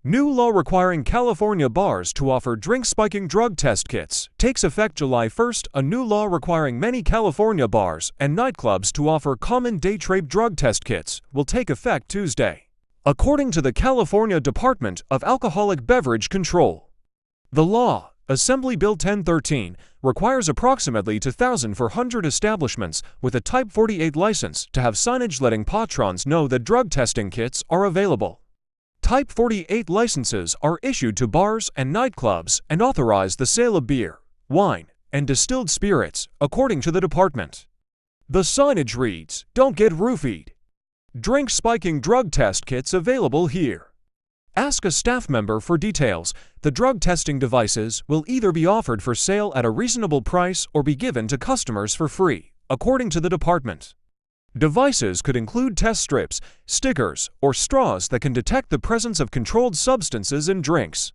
New law requiring California bars to offer drink-spiking drug test kits takes effect July 1st. A new law requiring many California bars and nightclubs to offer common day-trade drug test kits will take effect Tuesday, according to the California Department of Alcoholic Beverage Control. The law, Assembly Bill 1013, requires approximately 2,400 establishments with a Type 48 license to have signage letting patrons know that drug testing kits are available. Type 48 licenses are issued to bars and nightclubs and authorize the sale of beer, wine, and distilled spirits, according to the department. The signage reads, "Don't get roofied. Drink spiking drug test kits available here." Ask a staff member for details. The drug testing devices will either be offered for sale at a reasonable price or be given to customers for free, according to the department. Devices could include test strips, stickers, or straws that can detect the presence of controlled substances in drinks.